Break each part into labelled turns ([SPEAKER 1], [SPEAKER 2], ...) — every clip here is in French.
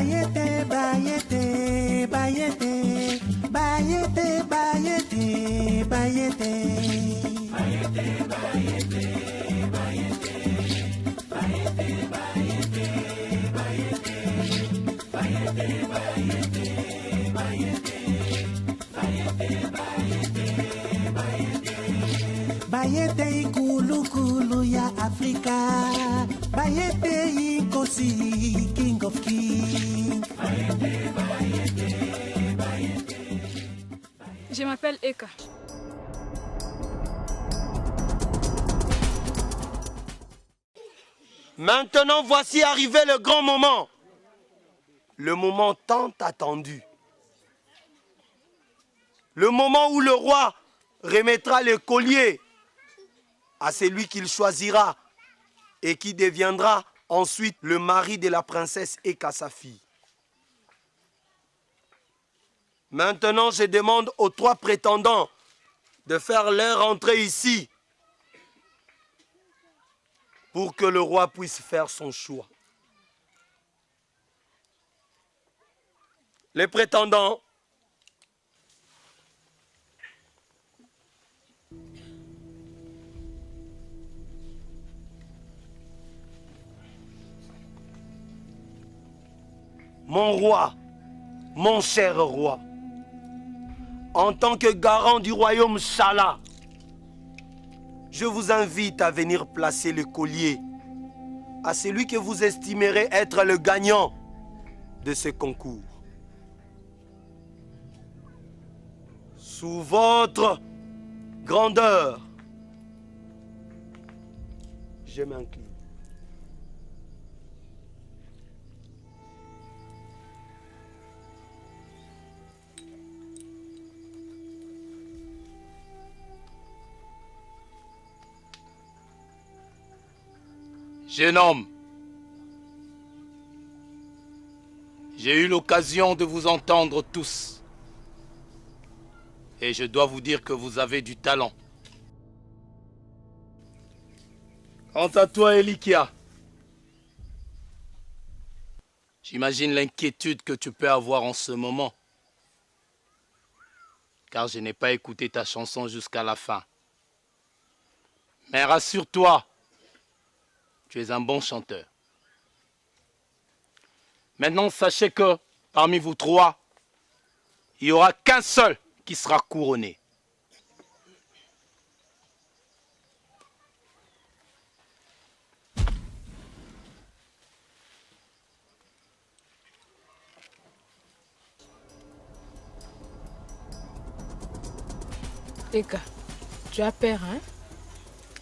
[SPEAKER 1] Bayete, bayete, bayete, bayete, bayete, bayete. Bayete, bayete, bayete, bayete, bayete, bayete, bayete, bayete, bayete, bayete, bayete, bayete, ikulu kulu ya Afrika. Bayete Inkosi, King of Kings.
[SPEAKER 2] Je m'appelle Eka.
[SPEAKER 3] Maintenant, voici arrivé le grand moment. Le moment tant attendu. Le moment où le roi remettra le collier à celui qu'il choisira et qui deviendra ensuite le mari de la princesse Eka, sa fille. Maintenant, je demande aux 3 prétendants de faire leur entrée ici pour que le roi puisse faire son choix. Les prétendants. Mon roi, mon cher roi, en tant que garant du royaume Shala, je vous invite à venir placer le collier à celui que vous estimerez être le gagnant de ce concours. Sous votre grandeur, je m'incline.
[SPEAKER 4] Jeune homme, j'ai eu l'occasion de vous entendre tous. Et je dois vous dire que vous avez du talent. Quant à toi, Elikia, j'imagine l'inquiétude que tu peux avoir en ce moment. Car je n'ai pas écouté ta chanson jusqu'à la fin. Mais rassure-toi, tu es un bon chanteur. Maintenant, sachez que parmi vous 3, il n'y aura qu'un seul qui sera couronné.
[SPEAKER 2] Eka, tu as peur, hein?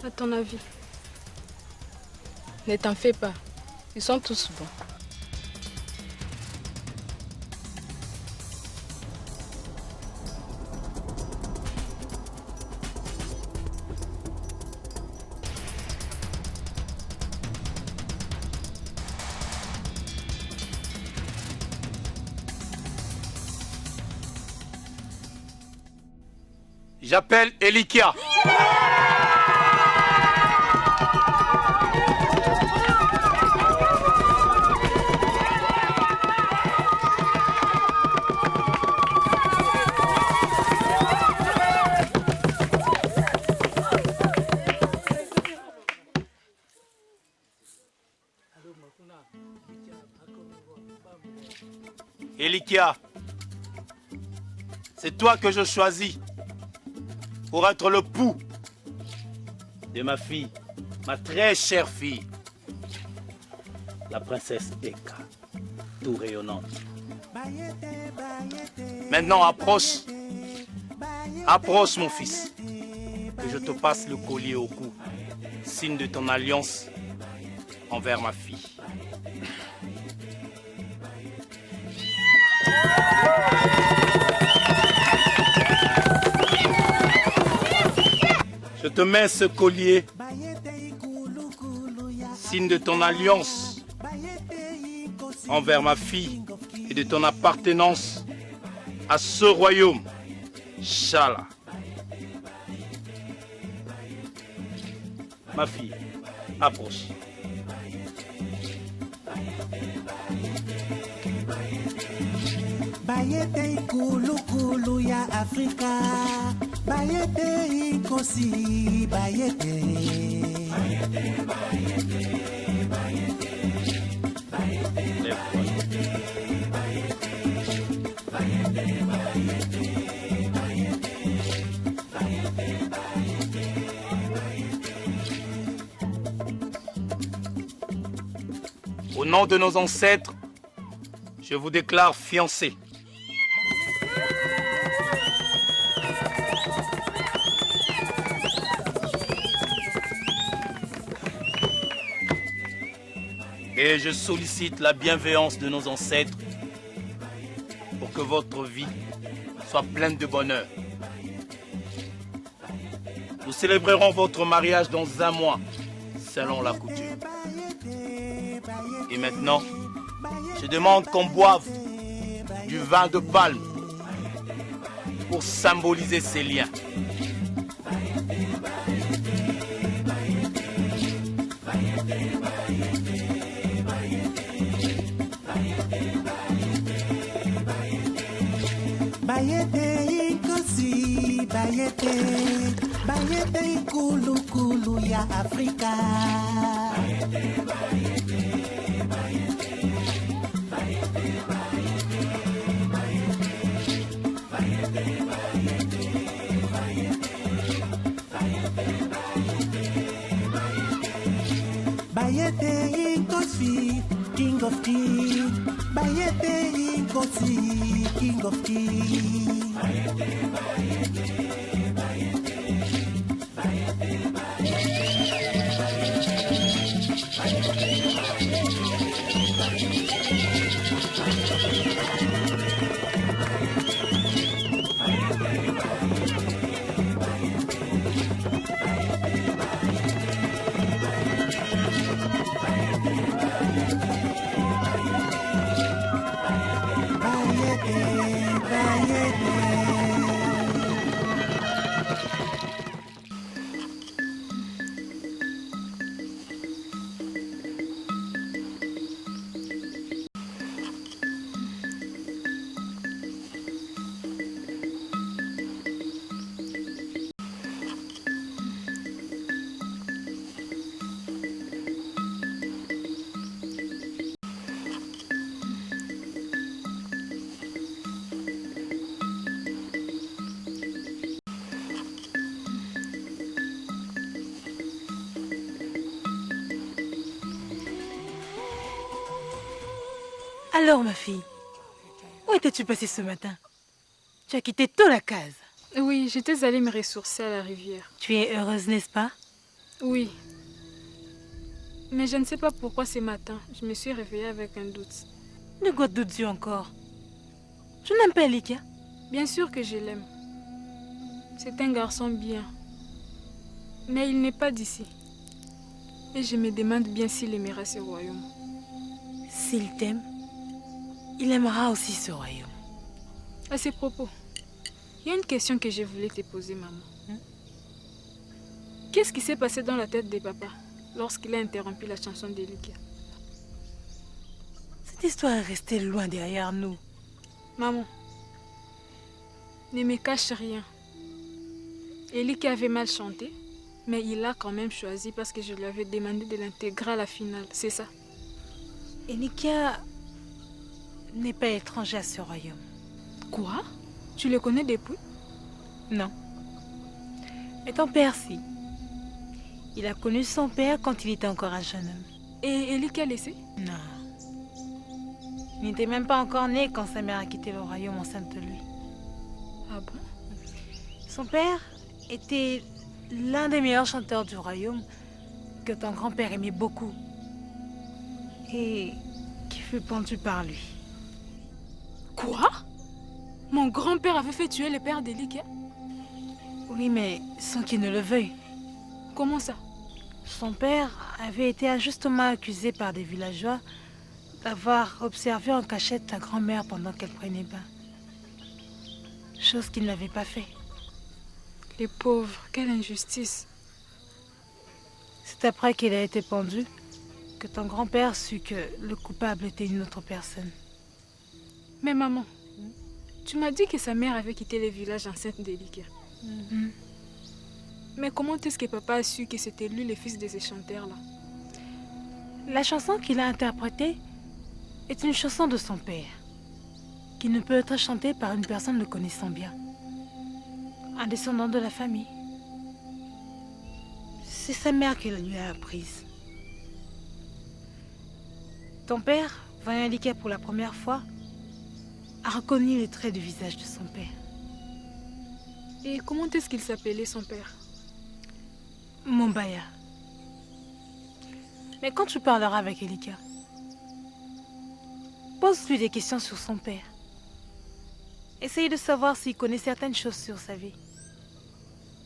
[SPEAKER 2] À ton avis? Ne t'en fais pas, ils sont tous bons.
[SPEAKER 4] J'appelle Elikia. Elikia, c'est toi que je choisis pour être le pouls de ma fille, ma très chère fille, la princesse Eka, tout rayonnante. Maintenant, approche mon fils, que je te passe le collier au cou, signe de ton alliance envers ma fille. Je te mets ce collier, signe de ton alliance envers ma fille et de ton appartenance à ce royaume, Shala. Ma fille, approche.
[SPEAKER 1] Bayete ikulu kulu ya Afrika. Bayete inkosi, bayete. Bayete, bayete, bayete. Bayete, bayete, bayete. Bayete, bayete, bayete. Bayete, bayete, bayete.
[SPEAKER 4] Au nom de nos ancêtres, je vous déclare fiancés. Et je sollicite la bienveillance de nos ancêtres pour que votre vie soit pleine de bonheur. Nous célébrerons votre mariage dans 1 mois, selon la coutume. Et maintenant, je demande qu'on boive du vin de palme pour symboliser ces liens.
[SPEAKER 1] Bayete inkosi, bayete. Bayete ikulu kulu ya Afrika. Bayete, bayete, bayete. Bayete, bayete, bayete. Bayete, bayete, bayete. Bayete, bayete, bayete. Bayete inkosi, king of kings. Bayete inkosi, king of kings. Bayete, bayete, bayete. Bayete, bayete,
[SPEAKER 5] Alors, ma fille, où étais-tu passée ce matin? Tu as quitté tôt la case.
[SPEAKER 2] Oui, j'étais allée me ressourcer à la rivière.
[SPEAKER 5] Tu es heureuse, n'est-ce pas?
[SPEAKER 2] Oui. Mais je ne sais pas pourquoi ce matin, je me suis réveillée avec un doute.
[SPEAKER 5] De quoi doutes-tu encore? Tu n'aimes pas Elika?
[SPEAKER 2] Bien sûr que je l'aime. C'est un garçon bien. Mais il n'est pas d'ici. Et je me demande bien s'il aimera ce royaume.
[SPEAKER 5] S'il t'aime, il aimera aussi ce royaume.
[SPEAKER 2] À ce propos, il y a une question que je voulais te poser, maman. Qu'est-ce qui s'est passé dans la tête de papa lorsqu'il a interrompu la chanson d'Elika?
[SPEAKER 5] Cette histoire est restée loin derrière nous.
[SPEAKER 2] Maman, ne me cache rien. Elika avait mal chanté, mais il a quand même choisi parce que je lui avais demandé de l'intégrer à la finale, c'est ça?
[SPEAKER 5] Elika n'est pas étranger à ce royaume.
[SPEAKER 2] Quoi? Tu le connais depuis?
[SPEAKER 5] Non. Mais ton père, si. Il a connu son père quand il était encore un jeune homme.
[SPEAKER 2] Et Elika laissé?
[SPEAKER 5] Non. Il n'était même pas encore né quand sa mère a quitté le royaume enceinte de lui.
[SPEAKER 2] Ah bon?
[SPEAKER 5] Son père était l'un des meilleurs chanteurs du royaume que ton grand-père aimait beaucoup. Et qui fut pendu par lui.
[SPEAKER 2] Quoi? Mon grand-père avait fait tuer le père d'Elika?
[SPEAKER 5] Oui, mais sans qu'il ne le veuille.
[SPEAKER 2] Comment ça?
[SPEAKER 5] Son père avait été injustement accusé par des villageois d'avoir observé en cachette ta grand-mère pendant qu'elle prenait bain. Chose qu'il n'avait pas fait.
[SPEAKER 2] Les pauvres, quelle injustice.
[SPEAKER 5] C'est après qu'il a été pendu que ton grand-père sut que le coupable était une autre personne.
[SPEAKER 2] Mais maman, Tu m'as dit que sa mère avait quitté le village enceinte d'Elika. Mais comment est-ce que papa a su que c'était lui le fils de ces chanteurs-là?
[SPEAKER 5] La chanson qu'il a interprétée est une chanson de son père, qui ne peut être chantée par une personne le connaissant bien. Un descendant de la famille. C'est sa mère qui la lui a apprise. Ton père, voyant Elika pour la première fois, a reconnu les traits du visage de son père.
[SPEAKER 2] Et comment est-ce qu'il s'appelait son père?
[SPEAKER 5] Mombaya. Mais quand tu parleras avec Elika, pose-lui des questions sur son père. Essaye de savoir s'il connaît certaines choses sur sa vie.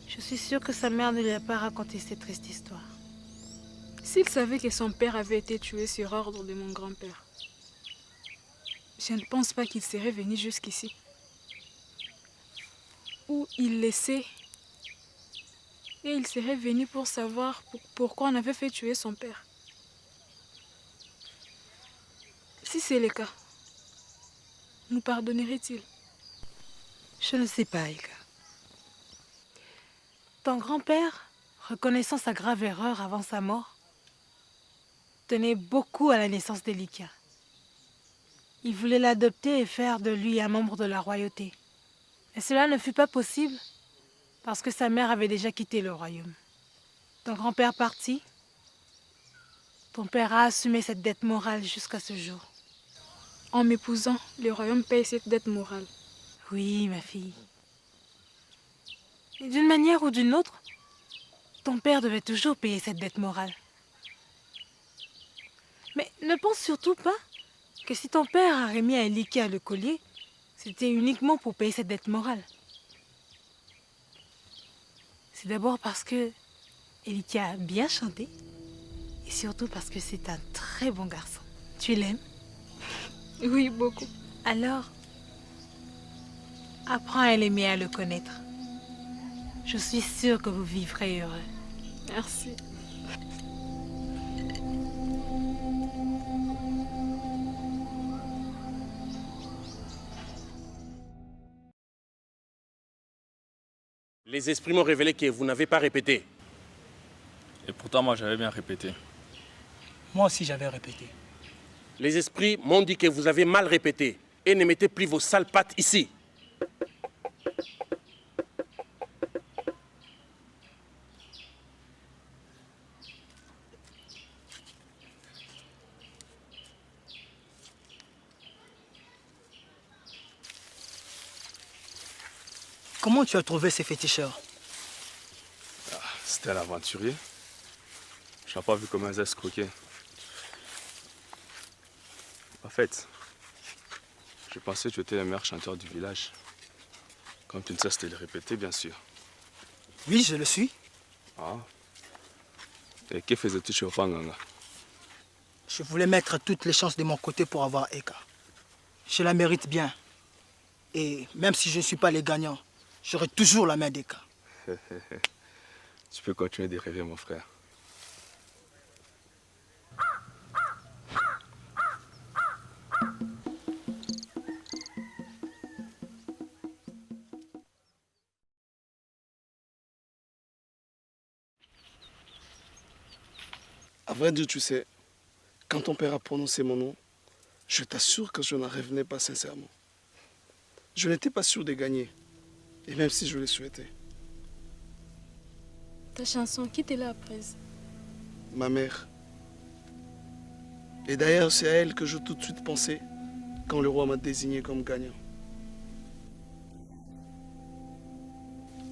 [SPEAKER 5] Je suis sûre que sa mère ne lui a pas raconté cette triste histoire.
[SPEAKER 2] S'il savait que son père avait été tué sur ordre de mon grand-père, je ne pense pas qu'il serait venu jusqu'ici. Ou il le sait. Et il serait venu pour savoir pourquoi on avait fait tuer son père. Si c'est le cas, nous pardonnerait-il?
[SPEAKER 5] Je ne sais pas, Elka. Ton grand-père, reconnaissant sa grave erreur avant sa mort, tenait beaucoup à la naissance d'Elika. Il voulait l'adopter et faire de lui un membre de la royauté. Mais cela ne fut pas possible parce que sa mère avait déjà quitté le royaume. Ton grand-père partit, ton père a assumé cette dette morale jusqu'à ce jour.
[SPEAKER 2] En m'épousant, le royaume paye cette dette morale.
[SPEAKER 5] Oui, ma fille. Et d'une manière ou d'une autre, ton père devait toujours payer cette dette morale. Mais ne pense surtout pas que si ton père a remis à Elika le collier, c'était uniquement pour payer cette dette morale. C'est d'abord parce que Elika a bien chanté et surtout parce que c'est un très bon garçon. Tu l'aimes?
[SPEAKER 2] Oui, beaucoup.
[SPEAKER 5] Alors, apprends à l'aimer et à le connaître. Je suis sûre que vous vivrez heureux.
[SPEAKER 2] Merci.
[SPEAKER 4] Les esprits m'ont révélé que vous n'avez pas répété.
[SPEAKER 6] Et pourtant, moi, j'avais bien répété.
[SPEAKER 1] Moi aussi, j'avais répété.
[SPEAKER 4] Les esprits m'ont dit que vous avez mal répété. Et ne mettez plus vos sales pattes ici.
[SPEAKER 1] Comment tu as trouvé ces féticheurs?
[SPEAKER 6] C'était un aventurier. Je n'ai pas vu comment ils escroquaient. En fait, je pensais que tu étais le meilleur chanteur du village. Comme tu ne cesses de le répéter, bien sûr.
[SPEAKER 1] Oui, je le suis.
[SPEAKER 6] Ah. Et que faisais-tu chez Opanganga?
[SPEAKER 1] Je voulais mettre toutes les chances de mon côté pour avoir Eka. Je la mérite bien. Et même si je ne suis pas les gagnants, j'aurai toujours la main d'Eka.
[SPEAKER 6] Tu peux continuer de rêver, mon frère.
[SPEAKER 7] À vrai dire, tu sais, quand ton père a prononcé mon nom, je t'assure que je n'en revenais pas sincèrement. Je n'étais pas sûr de gagner, et même si je le souhaitais.
[SPEAKER 2] Ta chanson, qui te l'a apprise?
[SPEAKER 7] Ma mère. Et d'ailleurs, c'est à elle que j'ai tout de suite pensé quand le roi m'a désigné comme gagnant.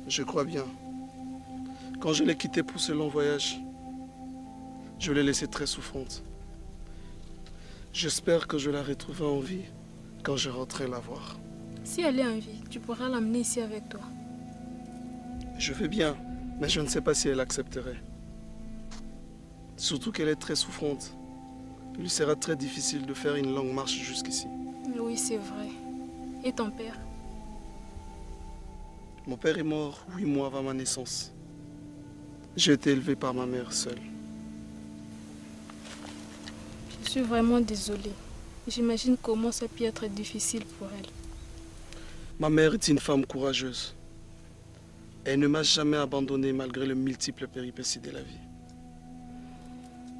[SPEAKER 7] Je crois bien. Quand je l'ai quittée pour ce long voyage, je l'ai laissée très souffrante. J'espère que je la retrouverai en vie quand je rentrerai la voir.
[SPEAKER 2] Si elle est en vie, tu pourras l'amener ici avec toi.
[SPEAKER 7] Je veux bien, mais je ne sais pas si elle accepterait. Surtout qu'elle est très souffrante. Il lui sera très difficile de faire une longue marche jusqu'ici.
[SPEAKER 2] Oui, c'est vrai. Et ton père?
[SPEAKER 7] Mon père est mort 8 mois avant ma naissance. J'ai été élevé par ma mère seule.
[SPEAKER 2] Je suis vraiment désolée. J'imagine comment ça peut être difficile pour elle.
[SPEAKER 7] Ma mère est une femme courageuse. Elle ne m'a jamais abandonné malgré les multiples péripéties de la vie.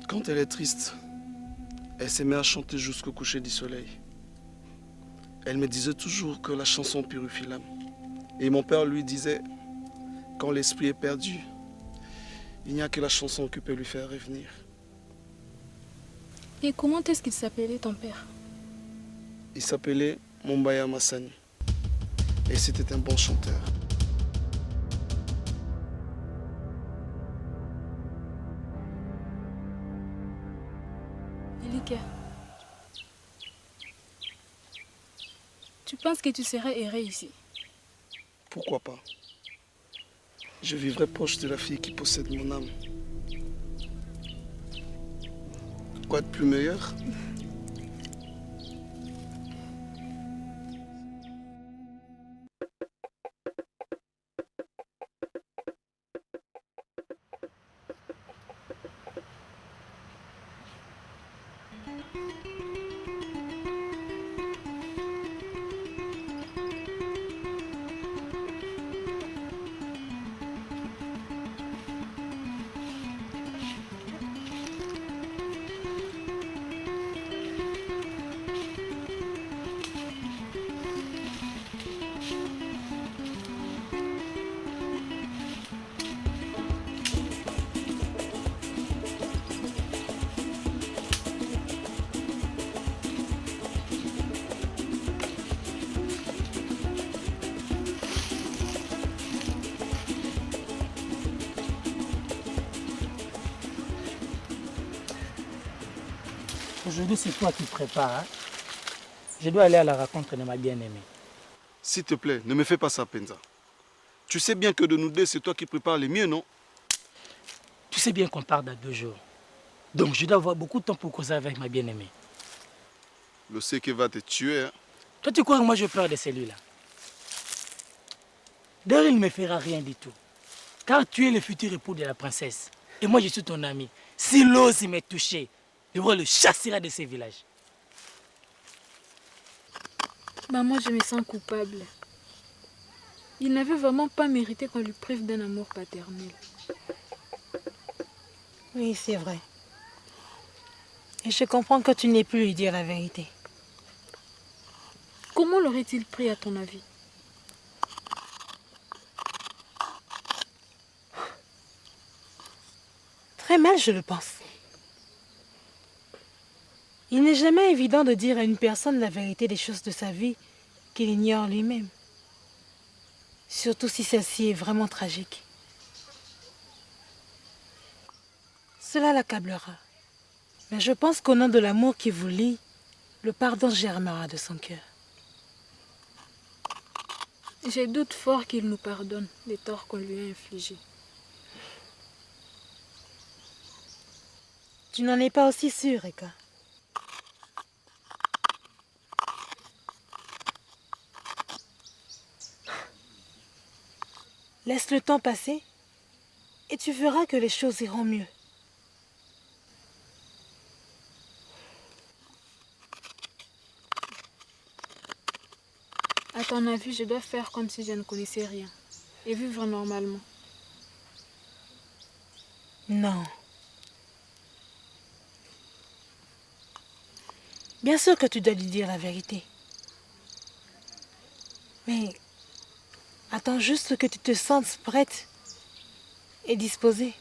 [SPEAKER 7] Quand elle est triste, elle se met à chanter jusqu'au coucher du soleil. Elle me disait toujours que la chanson purifie l'âme. Et mon père lui disait, quand l'esprit est perdu, il n'y a que la chanson qui peut lui faire revenir.
[SPEAKER 2] Et comment est-ce qu'il s'appelait ton père?
[SPEAKER 7] Il s'appelait Mombaya Massani. Et c'était un bon chanteur.
[SPEAKER 2] Elika, tu penses que tu serais erré ici?
[SPEAKER 7] Pourquoi pas? Je vivrai proche de la fille qui possède mon âme. Quoi de plus meilleur?
[SPEAKER 1] Aujourd'hui, c'est toi qui prépares. Hein? Je dois aller à la rencontre de ma bien-aimée.
[SPEAKER 7] S'il te plaît, ne me fais pas ça, Penza. Tu sais bien que de nous deux, c'est toi qui prépares les mieux, non?
[SPEAKER 1] Tu sais bien qu'on part dans 2 jours. Donc, je dois avoir beaucoup de temps pour causer avec ma bien-aimée.
[SPEAKER 7] Le Seke va te tuer. Hein?
[SPEAKER 1] Toi, tu crois que moi, j'ai peur de celui-là? D'ailleurs, il ne me fera rien du tout. Car tu es le futur époux de la princesse. Et moi, je suis ton ami. S'il ose me toucher, je le chassera de ces villages.
[SPEAKER 2] Bah moi, je me sens coupable. Il n'avait vraiment pas mérité qu'on lui prive d'un amour paternel.
[SPEAKER 5] Oui, c'est vrai. Et je comprends que tu n'aies pu lui dire la vérité.
[SPEAKER 2] Comment l'aurait-il pris à ton avis?
[SPEAKER 5] Très mal, je le pense. Il n'est jamais évident de dire à une personne la vérité des choses de sa vie qu'il ignore lui-même. Surtout si celle-ci est vraiment tragique. Cela l'accablera. Mais je pense qu'au nom de l'amour qui vous lie, le pardon germera de son cœur.
[SPEAKER 2] J'ai doute fort qu'il nous pardonne les torts qu'on lui a infligés.
[SPEAKER 5] Tu n'en es pas aussi sûre, Eka. Laisse le temps passer et tu verras que les choses iront mieux.
[SPEAKER 2] À ton avis, je dois faire comme si je ne connaissais rien et vivre normalement.
[SPEAKER 5] Non. Bien sûr que tu dois lui dire la vérité. Mais attends juste que tu te sentes prête et disposée.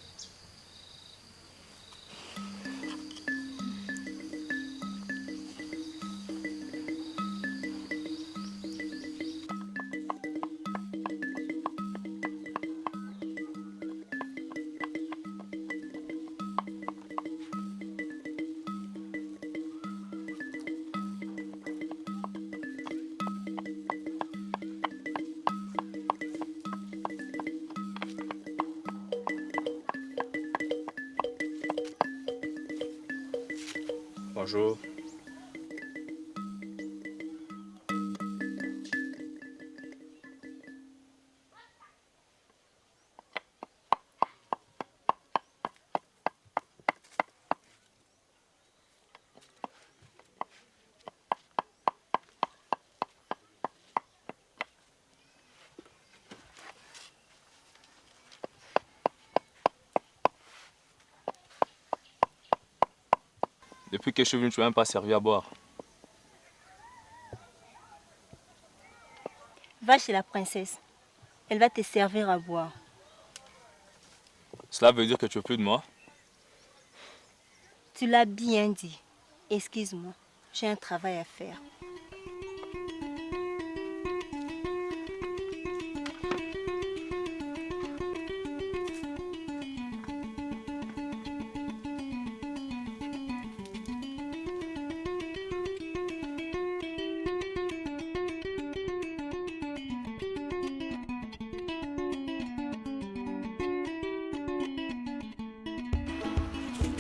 [SPEAKER 6] Bonjour. Depuis que je suis venu, tu m'as même pas servi à boire.
[SPEAKER 8] Va chez la princesse. Elle va te servir à boire.
[SPEAKER 6] Cela veut dire que tu veux plus de moi?
[SPEAKER 8] Tu l'as bien dit. Excuse-moi, j'ai un travail à faire.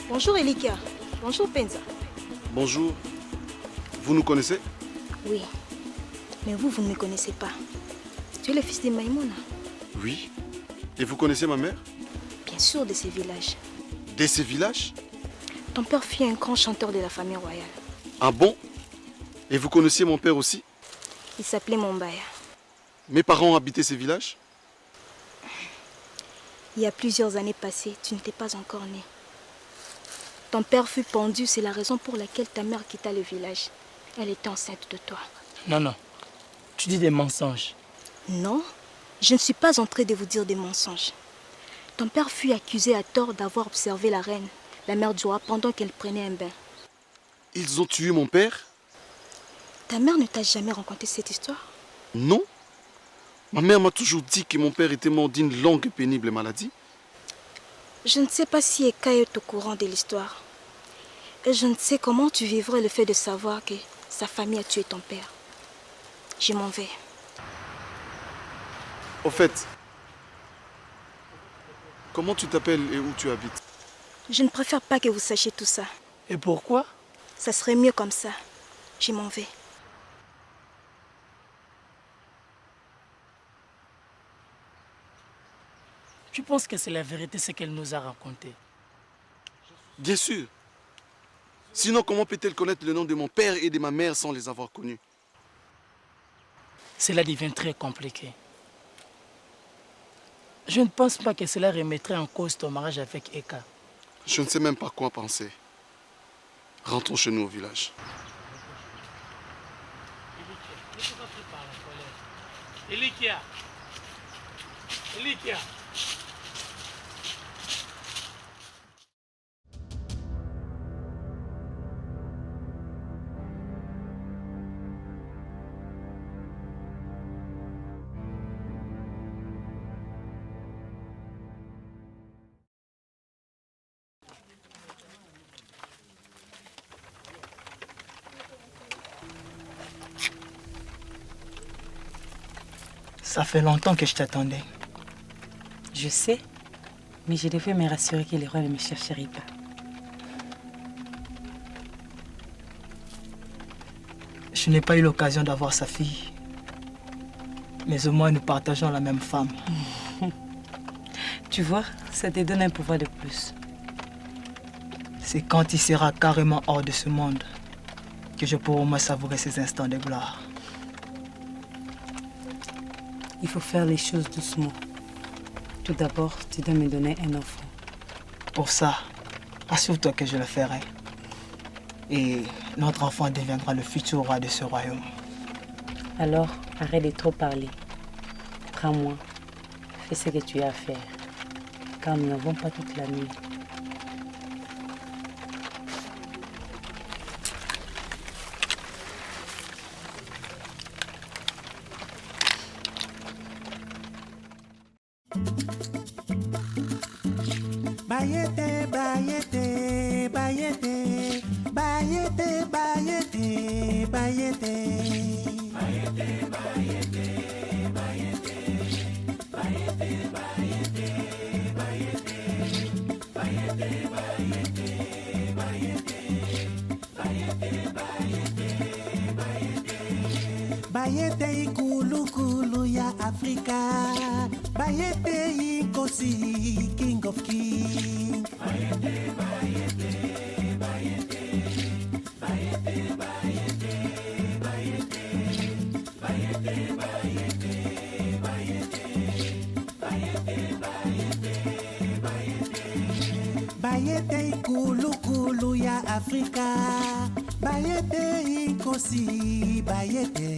[SPEAKER 8] Bonjour Elika. Bonjour Penza.
[SPEAKER 7] Bonjour. Vous nous connaissez?
[SPEAKER 8] Oui, mais vous ne me connaissez pas. Tu es le fils de Maïmouna.
[SPEAKER 7] Oui. Et vous connaissez ma mère?
[SPEAKER 8] Bien sûr, de ces villages.
[SPEAKER 7] De ces villages?
[SPEAKER 8] Ton père fut un grand chanteur de la famille royale.
[SPEAKER 7] Ah bon? Et vous connaissiez mon père aussi?
[SPEAKER 8] Il s'appelait Mombaya.
[SPEAKER 7] Mes parents habitaient ces villages?
[SPEAKER 8] Il y a plusieurs années passées, tu n'étais pas encore né. Ton père fut pendu, c'est la raison pour laquelle ta mère quitta le village. Elle était enceinte de toi.
[SPEAKER 1] Non, non. Tu dis des mensonges.
[SPEAKER 8] Non, je ne suis pas en train de vous dire des mensonges. Ton père fut accusé à tort d'avoir observé la reine, la mère du roi, pendant qu'elle prenait un bain.
[SPEAKER 7] Ils ont tué mon père?
[SPEAKER 8] Ta mère ne t'a jamais raconté cette histoire?
[SPEAKER 7] Non. Ma mère m'a toujours dit que mon père était mort d'une longue et pénible maladie.
[SPEAKER 8] Je ne sais pas si Eka est au courant de l'histoire. Et je ne sais comment tu vivrais le fait de savoir que sa famille a tué ton père. Je m'en vais.
[SPEAKER 7] Au fait, comment tu t'appelles et où tu habites?
[SPEAKER 8] Je ne préfère pas que vous sachiez tout ça.
[SPEAKER 1] Et pourquoi?
[SPEAKER 8] Ça serait mieux comme ça. Je m'en vais.
[SPEAKER 1] Tu penses que c'est la vérité ce qu'elle nous a raconté?
[SPEAKER 7] Bien sûr. Sinon, comment peut-elle connaître le nom de mon père et de ma mère sans les avoir connus?
[SPEAKER 1] Cela devient très compliqué. Je ne pense pas que cela remettrait en cause ton mariage avec Eka.
[SPEAKER 7] Je ne sais même pas quoi penser. Rentrons chez nous au village.
[SPEAKER 1] Elikia. Elikia. Ça fait longtemps que je t'attendais.
[SPEAKER 9] Je sais, mais je devais me rassurer que le roi ne me chercherait pas.
[SPEAKER 1] Je n'ai pas eu l'occasion d'avoir sa fille. Mais au moins nous partageons la même femme.
[SPEAKER 9] Tu vois, ça te donne un pouvoir de plus.
[SPEAKER 1] C'est quand il sera carrément hors de ce monde que je pourrai au moins savourer ces instants de gloire.
[SPEAKER 9] Il faut faire les choses doucement. Tout d'abord, tu dois me donner un enfant.
[SPEAKER 1] Pour ça, assure-toi que je le ferai. Et notre enfant deviendra le futur roi de ce royaume.
[SPEAKER 9] Alors, arrête de trop parler. Prends-moi. Fais ce que tu as à faire. Car nous n'avons pas toute la nuit.
[SPEAKER 10] Bayete, bayete, bayete, bayete, bayete, bayete. Bayete, bayete, bayete, bayete, bayete, bayete, bayete, bayete, bayete, bayete, bayete. Bayete ikulu kulu ya Afrika. Bayete inkosi, king of king. Bayete, bayete, bayete, bayete, bayete, bayete, bayete, bayete, bayete, bayete, bayete, bayete. Bayete ikulu kulu ya Afrika. inkosi bayete.